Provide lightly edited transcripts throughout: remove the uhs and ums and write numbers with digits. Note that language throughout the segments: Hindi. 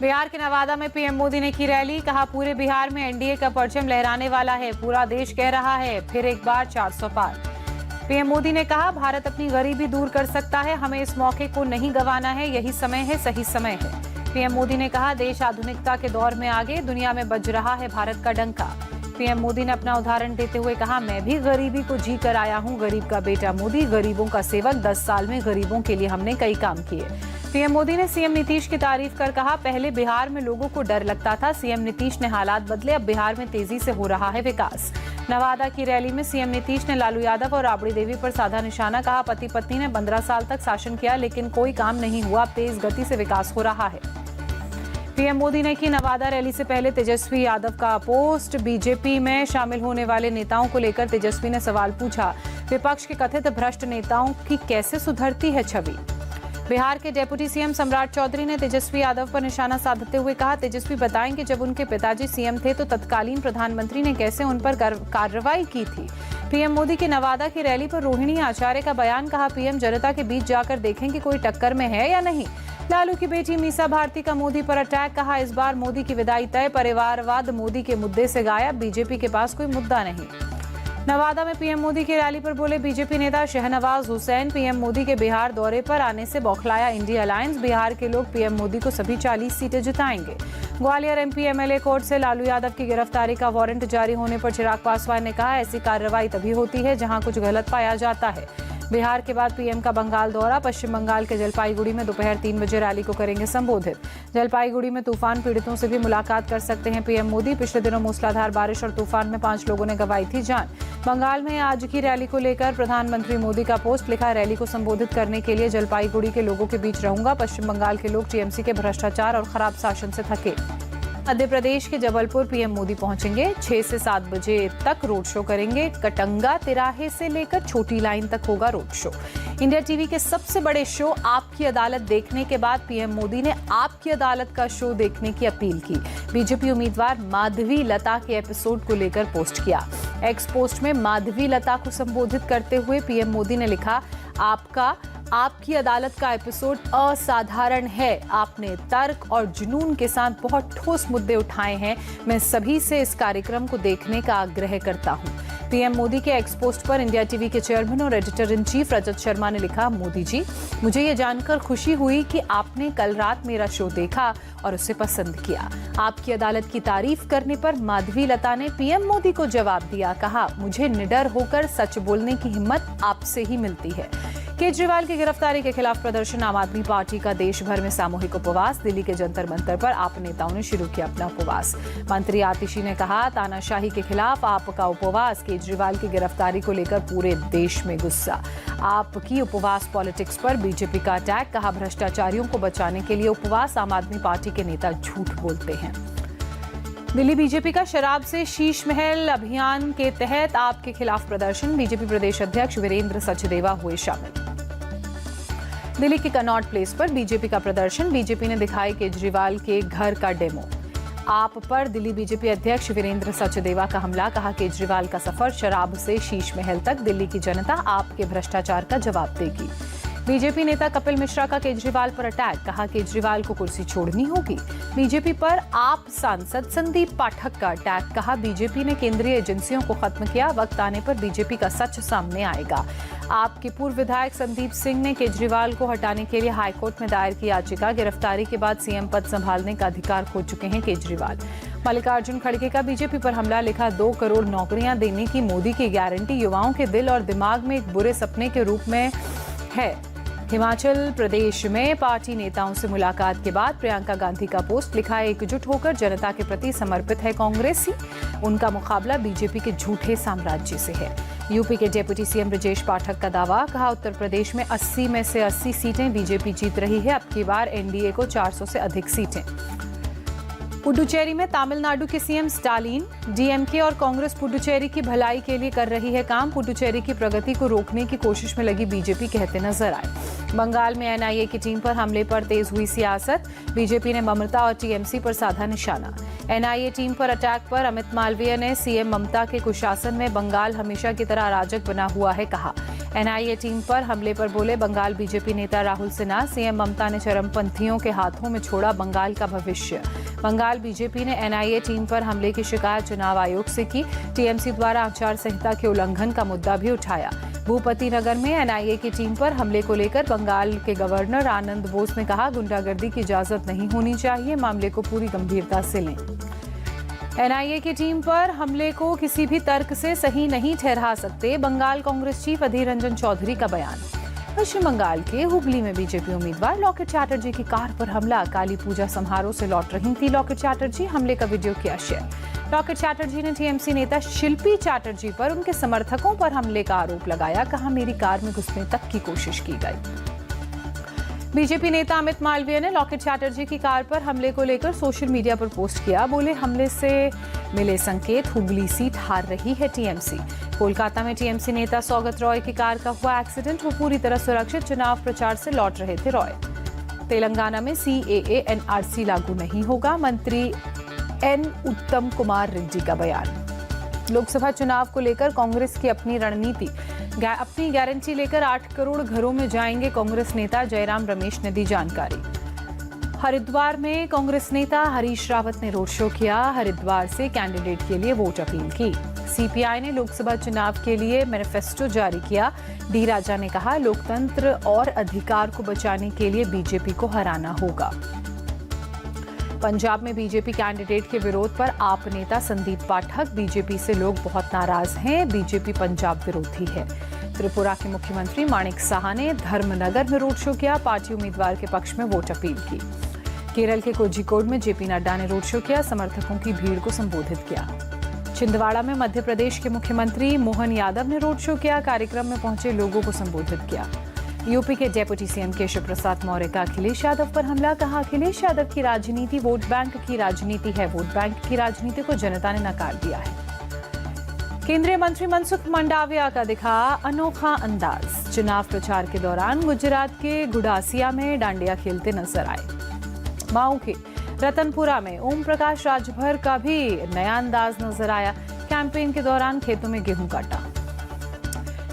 बिहार के नवादा में पीएम मोदी ने की रैली, कहा पूरे बिहार में एनडीए का परचम लहराने वाला है, पूरा देश कह रहा है फिर एक बार 400 पार। पीएम मोदी ने कहा भारत अपनी गरीबी दूर कर सकता है, हमें इस मौके को नहीं गंवाना है, यही समय है, सही समय है। पीएम मोदी ने कहा देश आधुनिकता के दौर में आगे, दुनिया में बज रहा है भारत का डंका। पीएम मोदी ने अपना उदाहरण देते हुए कहा मैं भी गरीबी को जी कर आया हूं, गरीब का बेटा मोदी, गरीबों का सेवक, 10 साल में गरीबों के लिए हमने कई काम किए। पीएम मोदी ने सीएम नीतीश की तारीफ कर कहा पहले बिहार में लोगों को डर लगता था, सीएम नीतीश ने हालात बदले, अब बिहार में तेजी से हो रहा है विकास। नवादा की रैली में सीएम नीतीश ने लालू यादव और राबड़ी देवी पर साधा निशाना, कहा पति पत्नी ने 15 साल तक शासन किया लेकिन कोई काम नहीं हुआ, अब तेज गति से विकास हो रहा है। पीएम मोदी ने की नवादा रैली से पहले तेजस्वी यादव का पोस्ट, बीजेपी में शामिल होने वाले नेताओं को लेकर तेजस्वी ने सवाल पूछा, विपक्ष के कथित भ्रष्ट नेताओं की कैसे सुधरती है छवि। बिहार के डेप्यूटी सीएम सम्राट चौधरी ने तेजस्वी यादव पर निशाना साधते हुए कहा तेजस्वी बताएंगे जब उनके पिताजी सीएम थे तो तत्कालीन प्रधानमंत्री ने कैसे उन पर कार्रवाई की थी। पीएम मोदी की नवादा की रैली पर रोहिणी आचार्य का बयान, कहा पीएम जनता के बीच जाकर देखें कि कोई टक्कर में है या नहीं। लालू की बेटी मीसा भारती का मोदी पर अटैक, कहा इस बार मोदी की विदाई तय, परिवारवाद मोदी के मुद्दे से गायब, बीजेपी के पास कोई मुद्दा नहीं। नवादा में पीएम मोदी की रैली पर बोले बीजेपी नेता शहनवाज हुसैन, पीएम मोदी के बिहार दौरे पर आने से बौखलाया इंडिया अलायंस, बिहार के लोग पीएम मोदी को सभी 40 सीटें जिताएंगे। ग्वालियर एमपी एमएलए कोर्ट से लालू यादव की गिरफ्तारी का वारंट जारी होने पर चिराग पासवान ने कहा ऐसी कार्रवाई तभी होती है जहां कुछ गलत पाया जाता है। बिहार के बाद पीएम का बंगाल दौरा, पश्चिम बंगाल के जलपाईगुड़ी में दोपहर 3 बजे रैली को करेंगे संबोधित। जलपाईगुड़ी में तूफान पीड़ितों से भी मुलाकात कर सकते हैं पीएम मोदी। पिछले दिनों मूसलाधार बारिश और तूफान में 5 लोगों ने गंवाई थी जान। बंगाल में आज की रैली को लेकर प्रधानमंत्री मोदी का पोस्ट, लिखा रैली को संबोधित करने के लिए जलपाईगुड़ी के लोगों के बीच रहूंगा, पश्चिम बंगाल के लोग टीएमसी के भ्रष्टाचार और खराब शासन से थके। मध्य प्रदेश के जबलपुर पीएम मोदी पहुंचेंगे, 6 से 7 बजे तक रोड शो करेंगे। कटंगा तिराहे से लेकर छोटी लाइन तक होगा रोड शो। इंडिया टीवी के सबसे बड़े शो आपकी अदालत देखने के बाद पीएम मोदी ने आपकी अदालत का शो देखने की अपील की। बीजेपी उम्मीदवार माधवी लता के एपिसोड को लेकर पोस्ट किया। एक्स पोस्ट में माधवी लता को संबोधित करते हुए पीएम मोदी ने लिखा आपकी अदालत का एपिसोड असाधारण है, आपने तर्क और जुनून के साथ बहुत ठोस मुद्दे उठाए हैं, मैं सभी से इस कार्यक्रम को देखने का आग्रह करता हूं। पीएम मोदी के एक्स पोस्ट पर इंडिया टीवी के चेयरमैन और एडिटर इन चीफ रजत शर्मा ने लिखा मोदी जी, मुझे ये जानकर खुशी हुई कि आपने कल रात मेरा शो देखा और उसे पसंद किया। आपकी अदालत की तारीफ करने पर माधवी लता ने पीएम मोदी को जवाब दिया, कहा मुझे निडर होकर सच बोलने की हिम्मत आपसे ही मिलती है। केजरीवाल की गिरफ्तारी के खिलाफ प्रदर्शन, आम आदमी पार्टी का देश भर में सामूहिक उपवास, दिल्ली के जंतर मंतर पर आप नेताओं ने शुरू किया अपना उपवास। मंत्री आतिशी ने कहा तानाशाही के खिलाफ आपका उपवास, केजरीवाल की गिरफ्तारी को लेकर पूरे देश में गुस्सा। आपकी उपवास पॉलिटिक्स पर बीजेपी का अटैक, कहा भ्रष्टाचारियों को बचाने के लिए उपवास, आम आदमी पार्टी के नेता झूठ बोलते हैं। दिल्ली बीजेपी का शराब से शीश महल अभियान के तहत आपके खिलाफ प्रदर्शन, बीजेपी प्रदेश अध्यक्ष वीरेंद्र सचदेवा हुए शामिल। दिल्ली के कनॉट प्लेस पर बीजेपी का प्रदर्शन, बीजेपी ने दिखाई केजरीवाल के घर का डेमो। आप पर दिल्ली बीजेपी अध्यक्ष वीरेंद्र सचदेवा का हमला, कहा केजरीवाल का सफर शराब से शीश महल तक, दिल्ली की जनता आपके भ्रष्टाचार का जवाब देगी। बीजेपी नेता कपिल मिश्रा का केजरीवाल पर अटैक, कहा केजरीवाल को कुर्सी छोड़नी होगी। बीजेपी पर आप सांसद संदीप पाठक का अटैक, कहा बीजेपी ने केंद्रीय एजेंसियों को खत्म किया, वक्त आने पर बीजेपी का सच सामने आएगा। आपके पूर्व विधायक संदीप सिंह ने केजरीवाल को हटाने के लिए हाईकोर्ट में दायर की याचिका, गिरफ्तारी के बाद सीएम पद संभालने का अधिकार खो चुके हैं केजरीवाल। मल्लिकार्जुन खड़गे का बीजेपी पर हमला, लिखा 2 करोड़ नौकरियां देने की मोदी की गारंटी युवाओं के दिल और दिमाग में एक बुरे सपने के रूप में है। हिमाचल प्रदेश में पार्टी नेताओं से मुलाकात के बाद प्रियंका गांधी का पोस्ट, लिखा एकजुट होकर जनता के प्रति समर्पित है कांग्रेसी, उनका मुकाबला बीजेपी के झूठे साम्राज्य से है। यूपी के डेप्यूटी सीएम ब्रजेश पाठक का दावा, कहा उत्तर प्रदेश में 80 में से 80 सीटें बीजेपी जीत रही है, अब की बार एनडीए को 400 से अधिक सीटें। पुडुचेरी में तमिलनाडु के सीएम स्टालिन, डीएमके और कांग्रेस पुडुचेरी की भलाई के लिए कर रही है काम, पुडुचेरी की प्रगति को रोकने की कोशिश में लगी बीजेपी कहते नजर आए। बंगाल में एनआईए की टीम पर हमले पर तेज हुई सियासत, बीजेपी ने ममता और टीएमसी पर साधा निशाना। एनआईए टीम पर अटैक पर अमित मालवीय ने सीएम ममता के कुशासन में बंगाल हमेशा की तरह अराजक बना हुआ है कहा। एनआईए टीम पर हमले पर बोले बंगाल बीजेपी नेता राहुल सिन्हा। सीएम ममता ने चरमपंथियों के हाथों में छोड़ा बंगाल का भविष्य। बंगाल बीजेपी ने एनआईए टीम पर हमले की शिकायत चुनाव आयोग से की। टीएमसी द्वारा आचार संहिता के उल्लंघन का मुद्दा भी उठाया। भूपति नगर में एनआईए की टीम पर हमले को लेकर बंगाल के गवर्नर आनंद बोस ने कहा, गुंडागर्दी की इजाजत नहीं होनी चाहिए, मामले को पूरी गंभीरता से लें। एनआईए की टीम पर हमले को किसी भी तर्क से सही नहीं ठहरा सकते, बंगाल कांग्रेस चीफ अधीर रंजन चौधरी का बयान। पश्चिम बंगाल के हुगली में बीजेपी उम्मीदवार लॉकेट चैटर्जी की कार पर हमला। काली पूजा समारोह से लौट रही थी लॉकेट चैटर्जी, हमले का वीडियो किया शेयर। लॉकेट चैटर्जी ने टीएमसी नेता शिल्पी चैटर्जी पर उनके समर्थकों पर हमले का आरोप लगाया। कहा, मेरी कार में घुसने तक की कोशिश की गई। बीजेपी नेता अमित मालवीय ने लॉकेट चैटर्जी की कार पर हमले को लेकर सोशल मीडिया पर पोस्ट किया। बोले, हमले से मिले संकेत, हुगली सीट हार रही है टीएमसी। कोलकाता में टीएमसी नेता सौगत रॉय की कार का हुआ एक्सीडेंट। वो पूरी तरह सुरक्षित चुनाव प्रचार से लौट रहे थे रॉय। तेलंगाना में सीएए एनआरसी लागू नहीं होगा, मंत्री एन उत्तम कुमार रेड्डी का बयान। लोकसभा चुनाव को लेकर कांग्रेस की अपनी रणनीति। अपनी गारंटी लेकर 8 करोड़ घरों में जाएंगे कांग्रेस नेता जयराम रमेश ने दी जानकारी। हरिद्वार में कांग्रेस नेता हरीश रावत ने रोड शो किया। हरिद्वार से कैंडिडेट के लिए वोट अपील की। सीपीआई ने लोकसभा चुनाव के लिए मैनिफेस्टो जारी किया। डी राजा ने कहा, लोकतंत्र और अधिकार को बचाने के लिए बीजेपी को हराना होगा। पंजाब में बीजेपी कैंडिडेट के विरोध पर आप नेता संदीप पाठक, बीजेपी से लोग बहुत नाराज हैं, बीजेपी पंजाब विरोधी है। त्रिपुरा के मुख्यमंत्री माणिक साहा ने धर्मनगर में रोड शो किया। पार्टी उम्मीदवार के पक्ष में वोट अपील की। केरल के कोझिकोड में जेपी नड्डा ने रोड शो किया, समर्थकों की भीड़ को संबोधित किया। छिंदवाड़ा में मध्य प्रदेश के मुख्यमंत्री मोहन यादव ने रोड शो किया। कार्यक्रम में पहुंचे लोगों को संबोधित किया। यूपी के डेप्यूटी सीएम केशव प्रसाद मौर्य का अखिलेश यादव पर हमला। कहा, अखिलेश यादव की राजनीति वोट बैंक की राजनीति है, वोट बैंक की राजनीति को जनता ने नकार दिया है। केंद्रीय मंत्री मनसुख मंडाविया का दिखा अनोखा अंदाज। चुनाव प्रचार के दौरान गुजरात के गुडासिया में डांडिया खेलते नजर आए। माऊ के रतनपुरा में ओम प्रकाश राजभर का भी नया अंदाज नजर आया। कैंपेन के दौरान खेतों में गेहूं काटा।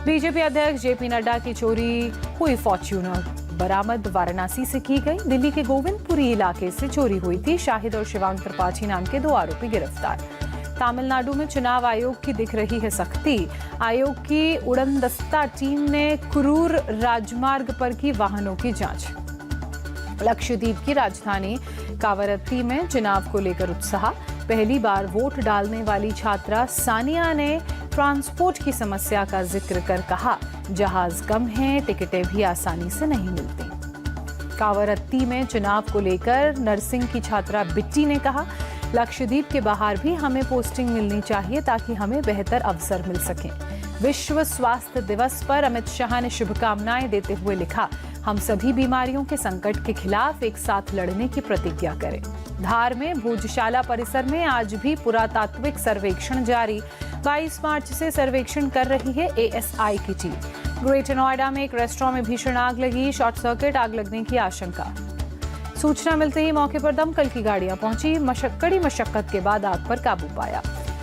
बीजेपी अध्यक्ष जेपी नड्डा की चोरी हुई फॉर्च्यूनर बरामद वाराणसी से की गई। दिल्ली के गोविंदपुरी इलाके से चोरी हुई थी। शाहिद और शिवांग त्रिपाठी नाम के 2 आरोपी गिरफ्तार। तमिलनाडु में चुनाव आयोग की दिख रही है सख्ती। आयोग की उड़नदस्ता टीम ने कुरूर राजमार्ग पर की वाहनों की जांच। लक्षद्वीप की राजधानी कावरत्ती में चुनाव को लेकर उत्साह। पहली बार वोट डालने वाली छात्रा सानिया ने ट्रांसपोर्ट की समस्या का जिक्र कर कहा, जहाज कम है, टिकटें भी आसानी से नहीं मिलती। कावरत्ती में चुनाव को लेकर नर्सिंग की छात्रा बिट्टी ने कहा, लक्षद्वीप के बाहर भी हमें पोस्टिंग मिलनी चाहिए ताकि हमें बेहतर अवसर मिल सके। विश्व स्वास्थ्य दिवस पर अमित शाह ने शुभकामनाएं देते हुए लिखा, हम सभी बीमारियों के संकट के खिलाफ एक साथ लड़ने की प्रतिज्ञा करें। धार में भोजशाला परिसर में आज भी पुरातात्विक सर्वेक्षण जारी। 22 मार्च से सर्वेक्षण कर रही है एएसआई की टीम। ग्रेटर नोएडा में एक रेस्टोरेंट में भीषण आग लगी। शॉर्ट सर्किट आग लगने की आशंका। सूचना मिलते ही मौके पर दमकल की गाड़ियां पहुंची। कड़ी मशक्कत के बाद आग पर काबू पाया।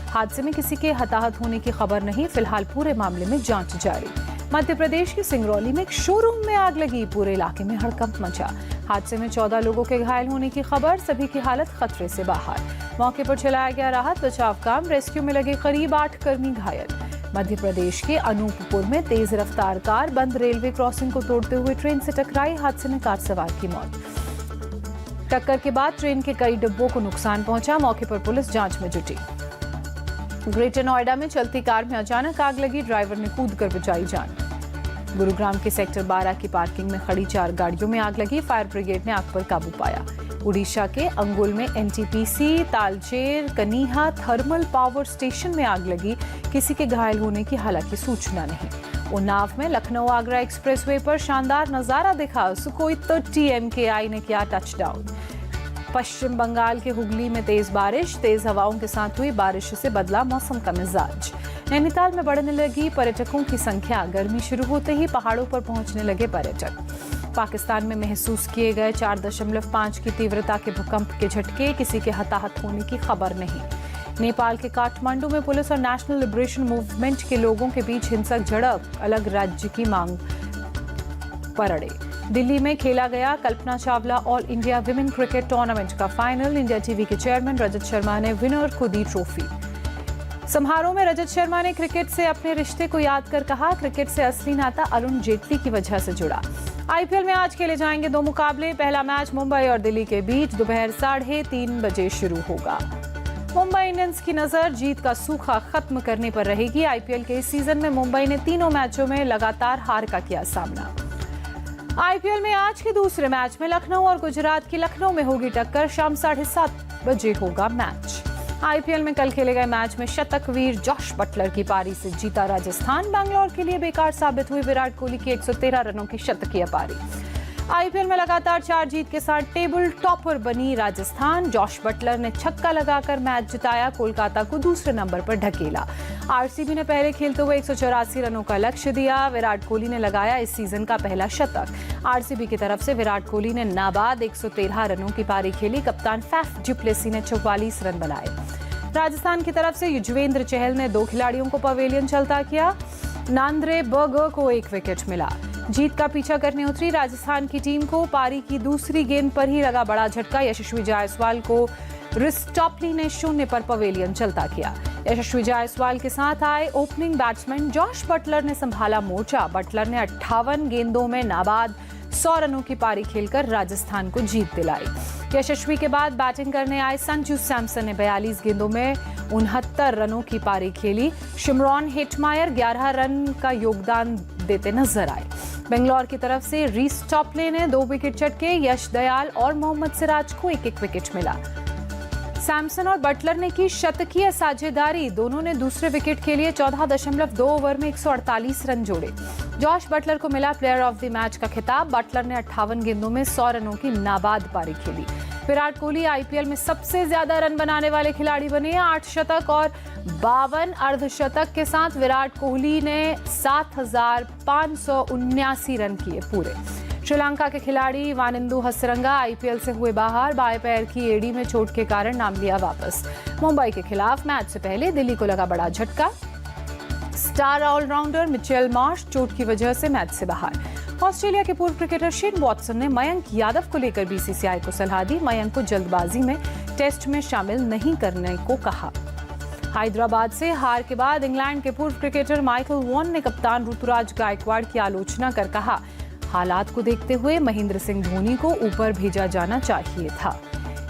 हादसे में किसी के हताहत होने की खबर नहीं। फिलहाल पूरे मामले में जांच जारी। मध्य प्रदेश के सिंगरौली में एक शोरूम में आग लगी। पूरे इलाके में हड़कंप मचा। हादसे में 14 लोगों के घायल होने की खबर। सभी की हालत खतरे से बाहर। मौके पर चलाया गया राहत बचाव काम। रेस्क्यू में लगे करीब 8 कर्मी घायल। मध्य प्रदेश के अनूपपुर में तेज रफ्तार कार बंद रेलवे क्रॉसिंग को तोड़ते हुए ट्रेन से टकराई। हादसे में कार सवार की मौत। टक्कर के बाद ट्रेन के कई डिब्बों को नुकसान पहुंचा। मौके पर पुलिस जांच में जुटी। ग्रेटर नोएडा में चलती कार में अचानक आग लगी। ड्राइवर ने कूदकर बचाई जान। गुरुग्राम के सेक्टर 12 की पार्किंग में खड़ी 4 गाड़ियों में आग लगी। फायर ब्रिगेड ने आग पर काबू पाया। उड़ीसा के अंगुल में NTPC Talcher Kaniha thermal power station में आग लगी। किसी के घायल होने की हालांकि सूचना नहीं। उन्नाव में लखनऊ आगरा एक्सप्रेसवे पर शानदार नजारा दिखा। सुखोई 30 MKI ने किया टचडाउन। पश्चिम बंगाल के हुगली में तेज बारिश। तेज हवाओं के साथ हुई बारिश से बदला मौसम का मिजाज। नैनीताल में बढ़ने लगी पर्यटकों की संख्या। गर्मी शुरू होते ही पहाड़ों पर पहुंचने लगे पर्यटक। पाकिस्तान में महसूस किए गए 4.5 की तीव्रता के भूकंप के झटके। किसी के हताहत होने की खबर नहीं। नेपाल के काठमांडू में पुलिस और नेशनल लिबरेशन मूवमेंट के लोगों के बीच हिंसक झड़प, अलग राज्य की मांग पर अड़े। दिल्ली में खेला गया Kalpana Chawla all India women cricket tournament का फाइनल। इंडिया टीवी के चेयरमैन रजत शर्मा ने विनर को दी ट्रॉफी। समारोह में रजत शर्मा ने क्रिकेट से अपने रिश्ते को याद कर कहा, क्रिकेट से असली नाता अरुण जेटली की वजह से जुड़ा। आईपीएल में आज खेले जाएंगे 2 मुकाबले। पहला मैच मुंबई और दिल्ली के बीच दोपहर 3:30 बजे शुरू होगा। मुंबई इंडियंस की नजर जीत का सूखा खत्म करने पर रहेगी। आईपीएल के इस सीजन में मुंबई ने तीनों मैचों में लगातार हार का किया सामना। आईपीएल में आज के दूसरे मैच में लखनऊ और गुजरात की लखनऊ में होगी टक्कर। शाम 7:30 बजे होगा मैच। आईपीएल में कल खेले गए मैच में शतकवीर जॉश बटलर की पारी से जीता राजस्थान। बैंगलोर के लिए बेकार साबित हुई विराट कोहली की 113 रनों की शतकीय पारी। आईपीएल में लगातार 4 जीत के साथ टेबल टॉपर बनी राजस्थान। जॉश बटलर ने छक्का लगाकर मैच जिताया, कोलकाता को दूसरे नंबर पर ढकेला। आरसीबी ने पहले खेलते हुए 184 रनों का लक्ष्य दिया। विराट कोहली ने लगाया इस सीजन का पहला शतक। आरसीबी की तरफ से विराट कोहली ने नाबाद 113 रनों की पारी खेली। कप्तान फैफ डुप्लेसी ने 44 रन बनाए। राजस्थान की तरफ से युजवेंद्र चहल ने 2 खिलाड़ियों को पवेलियन चलता किया। नांद्रे बर्गर को 1 विकेट मिला। जीत का पीछा करने उतरी राजस्थान की टीम को पारी की दूसरी गेंद पर ही लगा बड़ा झटका। यशस्वी जायसवाल को रिस्टॉपली ने 0 पर पवेलियन चलता किया। यशस्वी जायसवाल के साथ आए ओपनिंग बैट्समैन जॉश बटलर ने संभाला मोर्चा। बटलर ने 58 गेंदों में नाबाद 100 रनों की पारी खेलकर राजस्थान को जीत दिलाई। यशस्वी के बाद बैटिंग करने आए संजू सैमसन ने 42 गेंदों में 69 रनों की पारी खेली। शिमरॉन हेटमायर 11 रन का योगदान देते नजर आए। बेंगलोर की तरफ से रीस टॉपले ने 2 विकेट चटके। यश दयाल और मोहम्मद सिराज को 1-1 विकेट मिला। सैमसन और बटलर ने की शतकीय साझेदारी। दोनों ने दूसरे विकेट के लिए 14.2 ओवर में 148 रन जोड़े। जॉश बटलर को मिला प्लेयर ऑफ द मैच का खिताब। बटलर ने 58 गेंदों में 100 रनों की नाबाद पारी खेली। विराट कोहली आईपीएल में सबसे ज्यादा रन बनाने वाले खिलाड़ी बने। 8 शतक और 52 अर्धशतक के साथ विराट कोहली ने 7,579 रन किए पूरे। श्रीलंका के खिलाड़ी वानिंदु हसरंगा आईपीएल से हुए बाहर। बाएं पैर की एड़ी में चोट के कारण नाम लिया वापस। मुंबई के खिलाफ मैच से पहले दिल्ली को लगा बड़ा झटका। स्टार ऑलराउंडर मिचेल मार्श चोट की वजह से मैच से बाहर। ऑस्ट्रेलिया के पूर्व क्रिकेटर शेन वॉटसन ने मयंक यादव को लेकर बीसीसीआई को सलाह दी। मयंक को जल्दबाजी में टेस्ट में शामिल नहीं करने को कहा। हैदराबाद से हार के बाद इंग्लैंड के पूर्व क्रिकेटर माइकल वॉन ने कप्तान ऋतुराज गायकवाड़ की आलोचना कर कहा, हालात को देखते हुए महेंद्र सिंह धोनी को ऊपर भेजा जाना चाहिए था।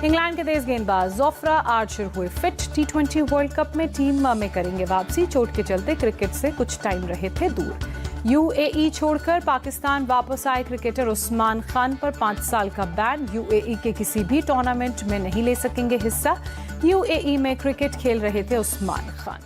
इंग्लैंड के तेज गेंदबाज जोफ्रा आर्चर हुए फिट। T20 वर्ल्ड कप में टीम में करेंगे वापसी। चोट के चलते क्रिकेट से कुछ टाइम रहे थे दूर। यूएई छोड़कर पाकिस्तान वापस आए क्रिकेटर उस्मान खान पर 5 साल का बैन। यूएई के किसी भी टूर्नामेंट में नहीं ले सकेंगे हिस्सा। यूएई में क्रिकेट खेल रहे थे उस्मान खान।